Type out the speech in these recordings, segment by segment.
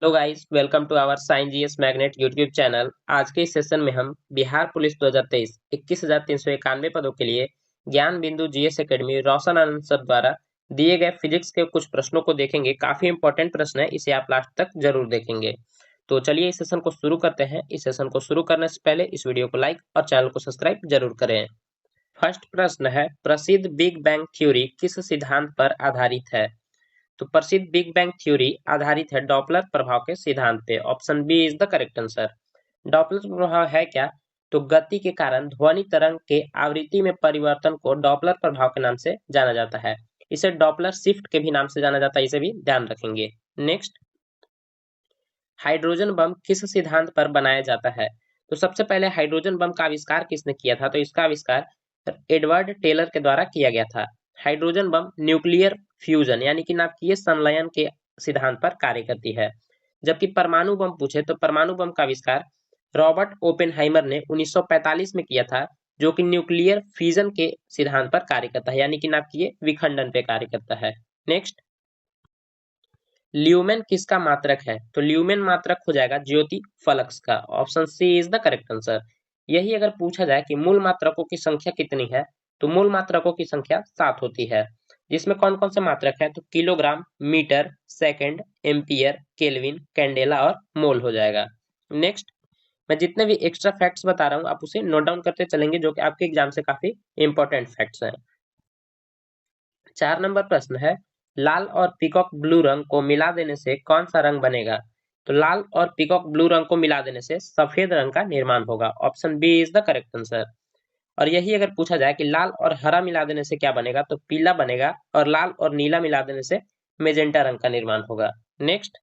Hello guys, welcome to our science GS magnet YouTube channel. आज के इस session में हम बिहार पुलिस 2023 21,391 पदों के लिए ज्ञान बिंदु जीएस एकेडमी रोशन आनंद सर द्वारा दिए गए फिजिक्स के कुछ प्रश्नों को देखेंगे। काफी इंपॉर्टेंट प्रश्न है, इसे आप लास्ट तक जरूर देखेंगे। तो चलिए इस सेशन को शुरू करते हैं। इस सेशन को शुरू करने से पहले इस वीडियो को लाइक और चैनल को सब्सक्राइब जरूर करें। फर्स्ट प्रश्न है, प्रसिद्ध बिग बैंग थ्योरी किस सिद्धांत पर आधारित है? तो प्रसिद्ध बिग बैंग थ्योरी आधारित है डॉपलर प्रभाव के सिद्धांत पे। Option B is the correct answer. Doppler प्रभाव है क्या? तो गति के कारण ध्वनि तरंग के आवृत्ति में परिवर्तन को डॉपलर प्रभाव के नाम से जाना जाता है। इसे डॉपलर शिफ्ट के भी नाम से जाना जाता है, इसे भी ध्यान रखेंगे। नेक्स्ट, हाइड्रोजन बम किस सिद्धांत पर बनाया जाता है? तो सबसे पहले हाइड्रोजन बम का आविष्कार किसने किया था? तो इसका आविष्कार एडवर्ड टेलर के द्वारा किया गया था। हाइड्रोजन बम न्यूक्लियर फ्यूजन यानी कि नाभिकीय संलयन के सिद्धांत पर कार्य करती है। जबकि परमाणु बम पूछे तो परमाणु बम का आविष्कार रॉबर्ट ओपेनहाइमर ने 1945 में किया था, जो कि न्यूक्लियर फ्यूजन के सिद्धांत पर कार्य करता है, यानी कि नाभिकीय विखंडन पे कार्य करता है। नेक्स्ट, ल्यूमेन किसका मात्रक है? तो ल्यूमेन मात्रक हो जाएगा ज्योति फलक्स का। Option C is the correct answer. यही अगर पूछा जाए कि मूल मात्रकों की संख्या कितनी है, तो मूल मात्रकों की संख्या 7 होती है। जिसमें कौन कौन से मात्रक है? तो kilogram, metre, second, ampere, kelvin, candela और मोल हो जाएगा। नेक्स्ट, मैं जितने भी एक्स्ट्रा फैक्ट्स बता रहा हूँ आप उसे नोट डाउन करते चलेंगे, जो कि आपके एग्जाम से काफी इंपॉर्टेंट फैक्ट्स हैं। 4 नंबर प्रश्न है, लाल और पीकॉक ब्लू रंग को मिला देने से कौन सा रंग बनेगा? तो लाल और पीकॉक ब्लू रंग को मिला देने से सफेद रंग का निर्माण होगा। Option B is the correct answer. और यही अगर पूछा जाए कि लाल और हरा मिला देने से क्या बनेगा, तो पीला बनेगा, और लाल और नीला मिला देने से मेजेंटा रंग का निर्माण होगा। नेक्स्ट,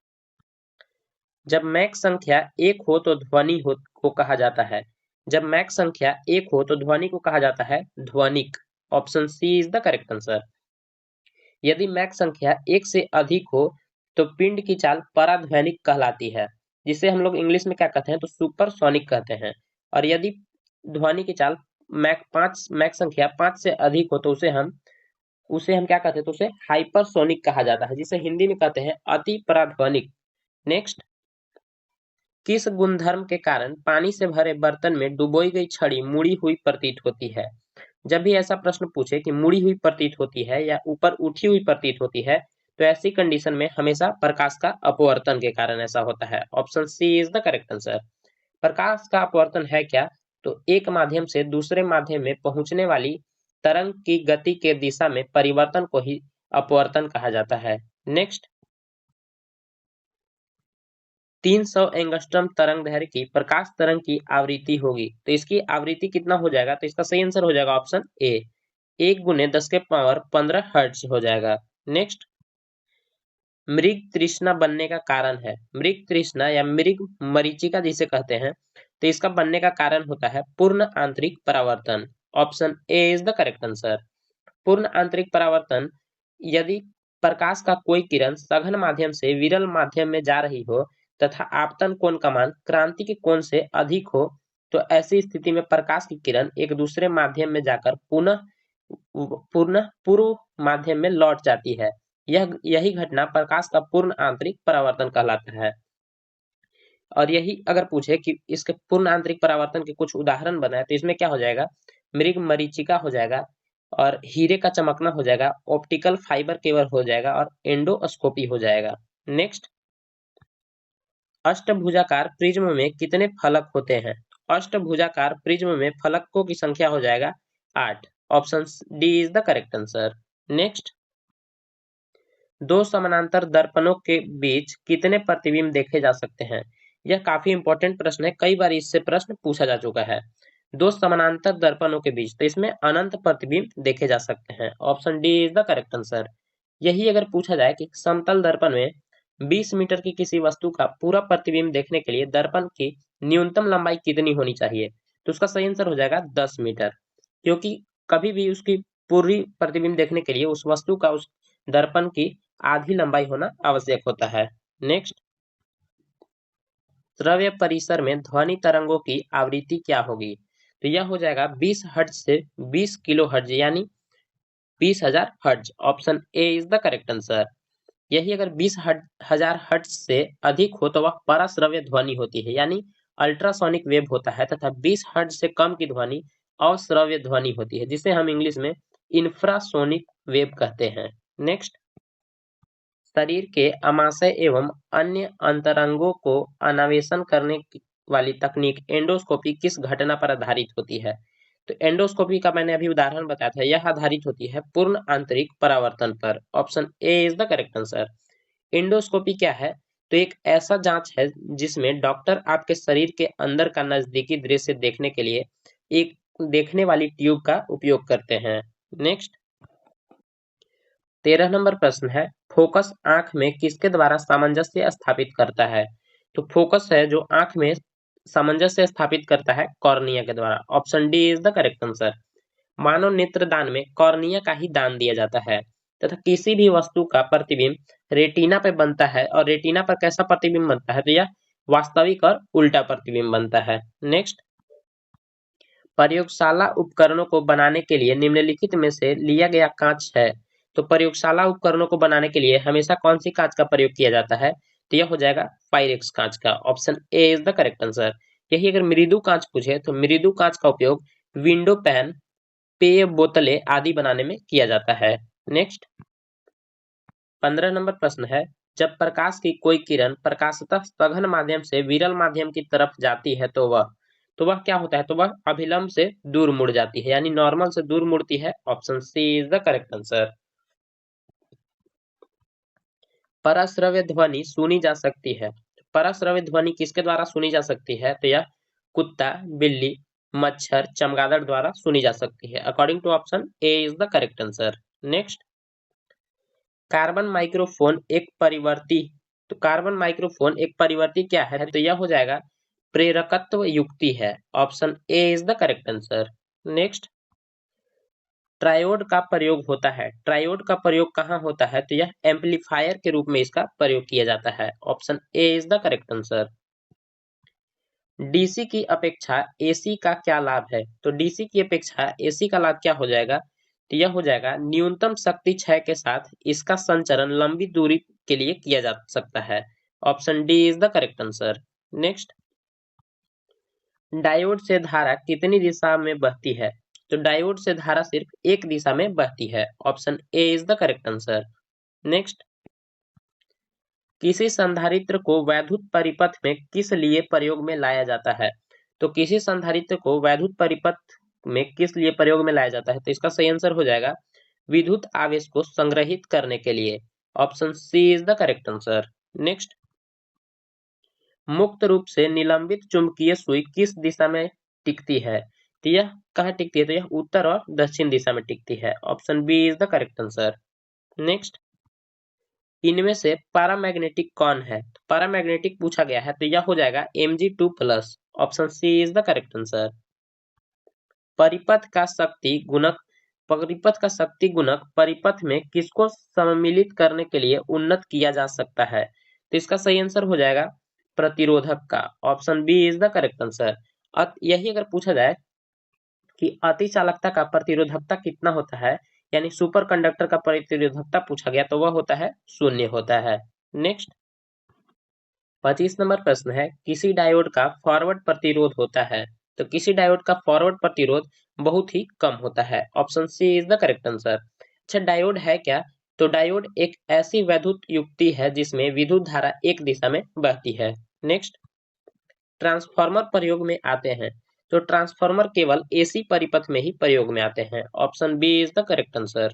जब मैक संख्या एक हो तो ध्वनि हो को कहा जाता है। जब मैक संख्या एक हो तो ध्वनि को कहा जाता है ध्वनिक। Option C is the correct answer. यदि मैक संख्या एक से अधिक हो तो पिंड की चाल पराध्वनिक कहलाती है, जिसे हम लोग इंग्लिश में क्या कहते हैं, तो सुपरसोनिक कहते हैं। और यदि ध्वनि की चाल मैक संख्या 5 से अधिक हो तो उसे हम क्या कहते हैं, तो उसे हाइपरसोनिक कहा जाता है, जिसे हिंदी में कहते हैं अति पराध्वनिक। नेक्स्ट, किस गुणधर्म के कारण पानी से भरे बर्तन में डुबोई गई छड़ी मुड़ी हुई प्रतीत होती है? जब भी ऐसा प्रश्न पूछे कि मुड़ी हुई प्रतीत होती है या ऊपर उठी हुई प्रतीत होती है, तो ऐसी कंडीशन में हमेशा प्रकाश का अपवर्तन के कारण ऐसा होता है। Option C is the correct answer. प्रकाश का अपवर्तन है क्या? तो एक माध्यम से दूसरे माध्यम में पहुंचने वाली तरंग की गति के दिशा में परिवर्तन को ही अपवर्तन कहा जाता है। नेक्स्ट, 300 एंगस्ट्रम तरंग दैर्घ्य की प्रकाश तरंग की आवृत्ति होगी, तो इसकी आवृत्ति कितना हो जाएगा? तो इसका सही आंसर हो जाएगा ऑप्शन ए, 1 × 10⁻15 हर्ट्ज हो जाएगा। नेक्स्ट, मृग तृष्णा बनने का कारण है। मृग तृष्णा या मृग मरीचिका जिसे कहते हैं, तो इसका बनने का कारण होता है पूर्ण आंतरिक परावर्तन। Option A is the correct answer. पूर्ण आंतरिक परावर्तन, यदि प्रकाश का कोई किरण सघन माध्यम से विरल माध्यम में जा रही हो तथा आपतन कोण का मान क्रांति के कोण से अधिक हो, तो ऐसी स्थिति में प्रकाश की किरण एक दूसरे माध्यम में जाकर पुनः पुनः पूर्व माध्यम में लौट जाती है। यही घटना प्रकाश का पूर्ण आंतरिक परावर्तन कहलाता है। और यही अगर पूछे कि इसके पूर्ण आंतरिक परावर्तन के कुछ उदाहरण बनाए, तो इसमें क्या हो जाएगा? मृग मरीचिका हो जाएगा, और हीरे का चमकना हो जाएगा, ऑप्टिकल फाइबर केबल हो जाएगा, और एंडोस्कोपी हो जाएगा। नेक्स्ट, अष्टभुजाकार प्रिज्म में कितने फलक होते हैं? अष्टभुजाकार प्रिज्म में फलकों की संख्या हो जाएगा 8। Option D is the correct answer. Next, दो समानांतर दर्पणों के बीच कितने प्रतिबिंब देखे जा सकते हैं? यह काफी इंपॉर्टेंट प्रश्न है, कई बार इससे प्रश्न पूछा जा चुका है। दो समानांतर दर्पणों के बीच, तो इसमें अनंत प्रतिबिंब देखे जा सकते हैं। Option D is the correct answer. यही अगर पूछा जाए कि समतल दर्पण में 20 मीटर की किसी वस्तु का पूरा प्रतिबिंब देखने के लिए दर्पण की न्यूनतम लंबाई कितनी होनी चाहिए, तो उसका सही आंसर हो जाएगा 10 मीटर। क्योंकि कभी भी उसकी पूरी प्रतिबिंब देखने के लिए उस वस्तु का उस दर्पण की आधी लंबाई होना आवश्यक होता है। नेक्स्ट, श्रव्य परिसर में ध्वनि तरंगों की आवृत्ति क्या होगी? तो यह हो जाएगा 20 हर्ट्ज से 20 किलो हर्ट्ज, यानी 20,000 hertz. Option A is the correct answer. यही अगर 20,000 हर्ट्ज से अधिक हो तो वह परश्रव्य ध्वनि होती है, यानी अल्ट्रासोनिक वेव होता है, तथा 20 हर्ट्ज से कम की ध्वनि अश्रव्य ध्वनि होती है, जिसे हम इंग्लिश में इंफ्रासोनिक वेव कहते हैं। नेक्स्ट, शरीर के आमाशय एवं अन्य अंतरंगों को अन्वेषण करने वाली तकनीक एंडोस्कोपी किस घटना पर आधारित होती है? तो एंडोस्कोपी का मैंने अभी उदाहरण बताया था, यह आधारित होती है पूर्ण आंतरिक परावर्तन पर। Option A is the correct answer. Endoscopy क्या है? तो एक ऐसा जांच है जिसमें डॉक्टर आपके शरीर के अंदर का नजदीकी दृश्य देखने के लिए एक देखने वाली ट्यूब का उपयोग करते हैं। नेक्स्ट, 13 नंबर प्रश्न है, फोकस आंख में किसके द्वारा सामंजस्य स्थापित करता है? तो फोकस है जो आंख में सामंजस्य स्थापित करता है कॉर्निया के द्वारा। Option D is the correct answer. मानव नेत्रदान में कॉर्निया का ही दान दिया जाता है, तथा किसी भी वस्तु का प्रतिबिंब रेटिना पे बनता है, और रेटिना पर कैसा प्रतिबिंब बनता है? तो यह वास्तविक और उल्टा प्रतिबिंब बनता है। नेक्स्ट, प्रयोगशाला उपकरणों को बनाने के लिए निम्नलिखित में से लिया गया कांच है। तो प्रयोगशाला उपकरणों को बनाने के लिए हमेशा कौन सी कांच का प्रयोग किया जाता है? तो यह हो जाएगा पायरेक्स कांच का। Option A is the correct answer. यही अगर मृदु कांच पूछे तो मृदु कांच का उपयोग विंडो पैन, पेय बोतलें आदि बनाने में किया जाता है। नेक्स्ट, 15 नंबर प्रश्न है, जब प्रकाश की कोई किरण प्रकाशतः सघन माध्यम से विरल माध्यम की तरफ जाती है तो वह क्या होता है? तो वह अभिलंब से दूर मुड़ जाती है, यानी नॉर्मल से दूर मुड़ती है। Option C is the correct answer. परश्रव्य ध्वनि सुनी जा सकती है। परश्रव्य ध्वनि किसके द्वारा सुनी जा सकती है? तो यह कुत्ता, बिल्ली, मच्छर, चमगादड़ द्वारा सुनी जा सकती है। According to option A is the correct answer. Next, carbon microphone एक परिवर्ती तो कार्बन माइक्रोफोन एक परिवर्ती क्या है? तो यह हो जाएगा प्रेरकत्व युक्ति है। Option A is the correct answer. Next, triode का प्रयोग होता है। ट्रायोड का प्रयोग कहाँ होता है? तो यह एम्पलीफायर के रूप में इसका प्रयोग किया जाता है। Option A is the correct answer. DC की अपेक्षा एसी का क्या लाभ है? तो डीसी की अपेक्षा एसी का लाभ क्या हो जाएगा? तो यह हो जाएगा न्यूनतम शक्ति क्षय के साथ इसका संचरण लंबी दूरी के लिए किया जा सकता है। Option D is the correct answer. Next, diode से धारा कितनी दिशा में बहती है? तो डायोड से धारा सिर्फ एक दिशा में बहती है। Option A is the correct answer. Next, किसी संधारित्र को वैद्युत परिपथ में किस लिए प्रयोग में लाया जाता है? तो किसी संधारित्र को वैद्युत परिपथ में किस लिए प्रयोग में लाया जाता है? तो इसका सही आंसर हो जाएगा विद्युत आवेश को संग्रहित करने के लिए। Option C is the correct answer. Next, मुक्त रूप से निलंबित चुंबकीय सुई किस दिशा में टिकती है? तो यह कहाँ टिकती है? तो यह उत्तर और दक्षिण दिशा में टिकती है। Option B is the correct answer. Next, इनमें से पैरामैग्नेटिक कौन है? तो पैरामैग्नेटिक पूछा गया है, तो यह हो जाएगा Mg2+। Option C is the correct answer. परिपथ का शक्ति गुणक परिपथ का शक्ति गुणक परिपथ में किसको सम्मिलित करने के लिए उन्नत किया जा सकता है? तो इसका सही आंसर हो जाएगा प्रतिरोधक का। Option B is the correct answer. यही अगर पूछा जाए कि अति चालकता का प्रतिरोधकता कितना होता है, यानी सुपर कंडक्टर का प्रतिरोधकता पूछा गया, तो वह होता है 0 होता है। नेक्स्ट, 25 नंबर प्रश्न है, किसी डायोड का फॉरवर्ड प्रतिरोध होता है? तो किसी डायोड का फॉरवर्ड प्रतिरोध बहुत ही कम होता है। Option C is the correct answer. अच्छा, डायोड है क्या? तो डायोड एक ऐसी वैद्युत युक्ति है जिसमें विद्युत धारा एक दिशा में बहती है। नेक्स्ट, ट्रांसफार्मर प्रयोग में आते हैं। तो ट्रांसफार्मर केवल एसी परिपथ में ही प्रयोग में आते हैं। Option B is the correct answer.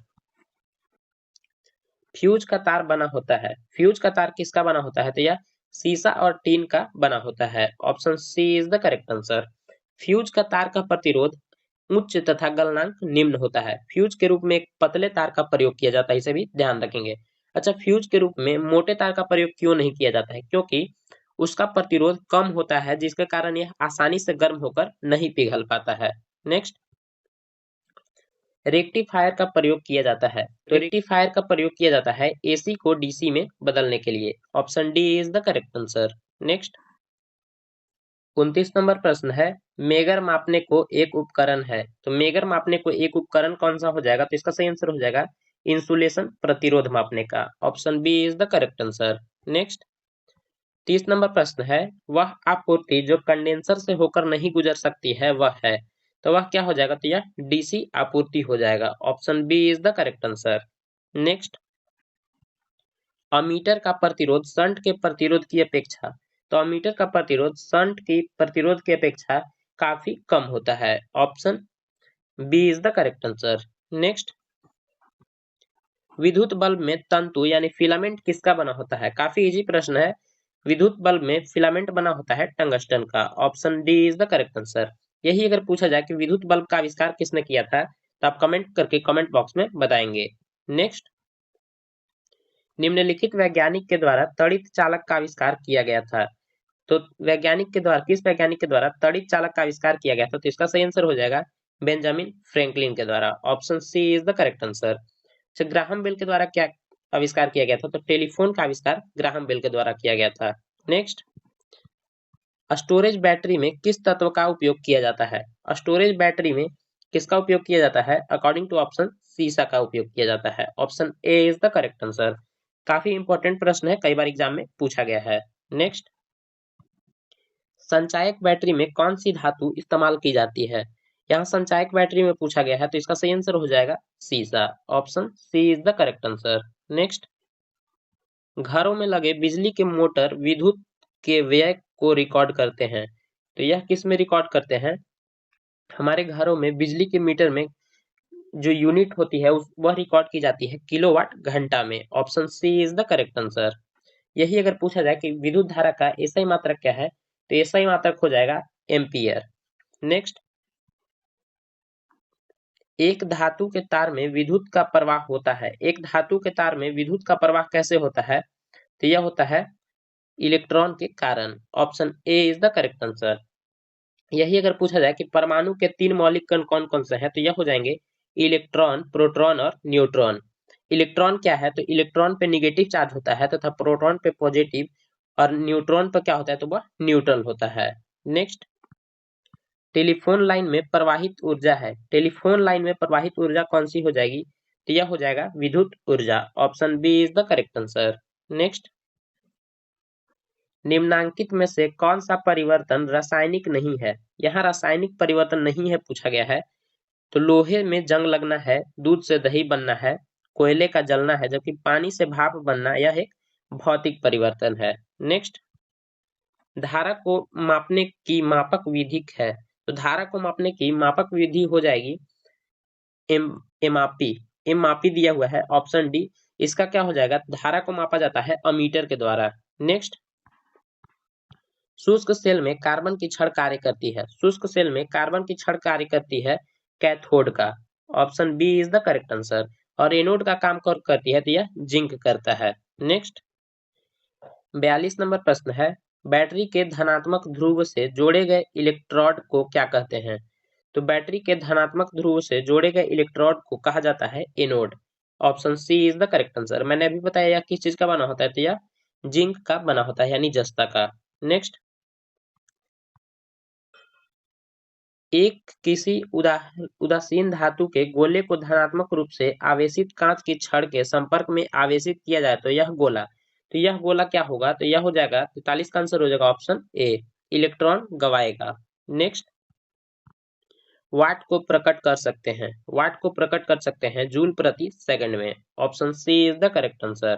Fuse का तार बना होता है। फ्यूज का तार किसका बना होता है? तो यह सीसा और टीन का बना होता है। Option C is the correct answer. Fuse का तार का प्रतिरोध उच्च तथा गलनांक निम्न होता है। फ्यूज के रूप में एक पतले तार का प्रयोग किया जाता है, इसे भी ध्यान रखेंगे। अच्छा, फ्यूज के रूप में मोटे तार का प्रयोग क्यों नहीं किया जाता है? क्योंकि उसका प्रतिरोध कम होता है, जिसके कारण यह आसानी से गर्म होकर नहीं पिघल पाता है। नेक्स्ट, रेक्टिफायर का प्रयोग किया जाता है। तो रेक्टिफायर का प्रयोग किया जाता है एसी को डीसी में बदलने के लिए। Option D is the correct answer. Next, 29 number प्रश्न है, मेगर मापने को एक उपकरण है। तो मेगर मापने को एक उपकरण कौन सा हो जाएगा? तो इसका सही आंसर हो जाएगा इंसुलेशन प्रतिरोध मापने का। Option B is the correct answer. Next 30 number प्रश्न है, वह आपूर्ति जो कंडेंसर से होकर नहीं गुजर सकती है वह है, तो वह क्या हो जाएगा, तो यह डीसी आपूर्ति हो जाएगा। Option B is the correct answer. Next ammeter का प्रतिरोध शंट के प्रतिरोध की अपेक्षा, तो अमीटर का प्रतिरोध शंट की प्रतिरोध की अपेक्षा काफी कम होता है। Option B is the correct answer. Next विद्युत बल्ब में तंतु यानी फिलामेंट किसका बना होता है, काफी इजी प्रश्न है। विद्युत बल्ब में फिलामेंट बना होता है टंगस्टन का। Option D is the correct answer. यही अगर पूछा जाए कि विद्युत बल्ब का आविष्कार किसने किया था, तो आप कमेंट करके कमेंट बॉक्स में बताएंगे। नेक्स्ट निम्नलिखित वैज्ञानिक के द्वारा तड़ित चालक का आविष्कार किया गया था, तो वैज्ञानिक के द्वारा किस वैज्ञानिक के द्वारा तड़ित चालक का आविष्कार किया गया था, तो इसका सही आंसर हो जाएगा बेंजामिन फ्रैंकलिन के द्वारा। Option C is the correct answer. Graham Bell के द्वारा क्या आविष्कार किया गया था, तो टेलीफोन का आविष्कार ग्राहम बेल के द्वारा किया गया था। नेक्स्ट स्टोरेज बैटरी में किस तत्व का उपयोग किया जाता है, स्टोरेज बैटरी में किसका उपयोग किया जाता है, अकॉर्डिंग टू ऑप्शन सीसा का उपयोग किया जाता है। Option A is the correct answer. काफी इंपॉर्टेंट प्रश्न है, कई बार एग्जाम में पूछा गया है। नेक्स्ट संचायक बैटरी में कौन सी धातु इस्तेमाल की जाती है, यहाँ संचायक बैटरी में पूछा गया है, तो इसका सही आंसर हो जाएगा सीसा। Option C is the correct answer. Next घरों में लगे बिजली के मोटर विद्युत के व्यय को रिकॉर्ड करते हैं, तो यह किस में रिकॉर्ड करते हैं, हमारे घरों में बिजली के मीटर में जो यूनिट होती है वह रिकॉर्ड की जाती है किलोवाट घंटा में। Option C is the correct answer. यही अगर पूछा जाए कि विद्युत धारा का एसआई मात्रक क्या है, तो एसआई मात्रक हो जाएगा एम्पियर। नेक्स्ट एक धातु के तार में विद्युत का प्रवाह होता है, एक धातु के तार में विद्युत का प्रवाह कैसे होता है, तो यह होता है इलेक्ट्रॉन के कारण। Option A is the correct answer. यही अगर पूछा जाए कि परमाणु के 3 मौलिक कण कौन कौन से हैं, तो यह हो जाएंगे इलेक्ट्रॉन, प्रोटॉन और न्यूट्रॉन। इलेक्ट्रॉन क्या है, तो इलेक्ट्रॉन पे निगेटिव चार्ज होता है तथा प्रोटॉन पे पॉजिटिव, और न्यूट्रॉन पर क्या होता है, तो वह न्यूट्रल होता है। नेक्स्ट टेलीफोन लाइन में प्रवाहित ऊर्जा है, टेलीफोन लाइन में प्रवाहित ऊर्जा कौन सी हो जाएगी, तो यह हो जाएगा विद्युत ऊर्जा। Option B is the correct answer. Next निम्नांकित में से कौन सा परिवर्तन रासायनिक नहीं है, यहाँ रासायनिक परिवर्तन नहीं है पूछा गया है, तो लोहे में जंग लगना है, दूध से दही बनना है, कोयले का जलना है, जबकि पानी से भाप बनना यह एक भौतिक परिवर्तन है। नेक्स्ट धारा को मापने की मापक विधि है, तो धारा को मापने की मापक विधि हो जाएगी एमआपी। एमआपी दिया हुआ है ऑप्शन डी। इसका क्या हो जाएगा, धारा को मापा जाता है अमीटर के द्वारा। नेक्स्ट शुष्क सेल में कार्बन की छड़ कार्य करती है, शुष्क सेल में कार्बन की छड़ कार्य करती है कैथोड का। Option B is the correct answer. और एनोड का काम करती है, तो यह जिंक करता है। नेक्स्ट 42 नंबर प्रश्न है, बैटरी के धनात्मक ध्रुव से जोड़े गए इलेक्ट्रोड को क्या कहते हैं, तो बैटरी के धनात्मक ध्रुव से जोड़े गए इलेक्ट्रोड को कहा जाता है anode. Option C is the correct answer. मैंने अभी बताया यह किस चीज का बना होता है, तो यह जिंक का बना होता है, यानी जस्ता का। नेक्स्ट एक किसी उदासीन धातु के गोले को धनात्मक रूप से आवेशित कांच की छड़ के संपर्क में आवेशित किया जाए तो यह गोला, तो यह गोला क्या होगा, तो यह हो जाएगा 43 का आंसर हो जाएगा ऑप्शन ए, इलेक्ट्रॉन गवाएगा। नेक्स्ट वाट को प्रकट कर सकते हैं, वाट को प्रकट कर सकते हैं जूल प्रति सेकंड में। Option C is the correct answer.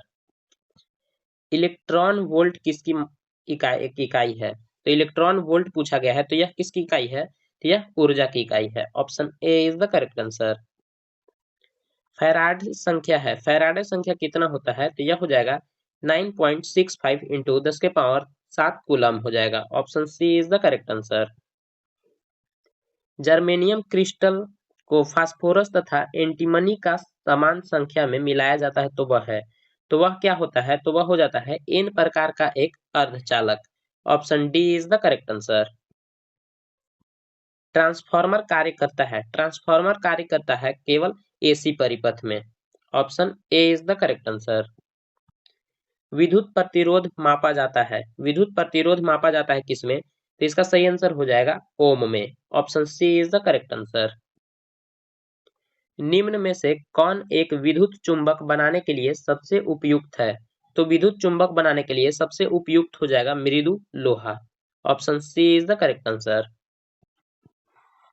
Electron volt किसकी इकाई है, तो इलेक्ट्रॉन वोल्ट पूछा गया है, तो यह किसकी इकाई है, तो यह ऊर्जा की इकाई है। Option A is the correct answer. Faraday संख्या है, फैराडे संख्या कितना होता है, तो यह हो जाएगा 9.65 इंटू 10 के पावर 7 कूलम हो जाएगा। Option C is the correct answer. Germanium crystal को फास्फोरस तथा एंटीमनी का समान संख्या में मिलाया जाता है तो वह है, तो वह क्या होता है, तो वह हो जाता है एन प्रकार का एक अर्धचालक। Option D is the correct answer. Transformer कार्य करता है, ट्रांसफार्मर कार्य करता है केवल एसी परिपथ में। Option A is the correct answer. विद्युत प्रतिरोध मापा जाता है, विद्युत प्रतिरोध मापा जाता है किसमें, तो इसका सही आंसर हो जाएगा ओम में। Option C is the correct answer. निम्न में से कौन एक विद्युत चुंबक बनाने के लिए सबसे उपयुक्त है? तो विद्युत चुंबक बनाने के लिए सबसे उपयुक्त हो जाएगा मृदु लोहा। Option C is the correct answer.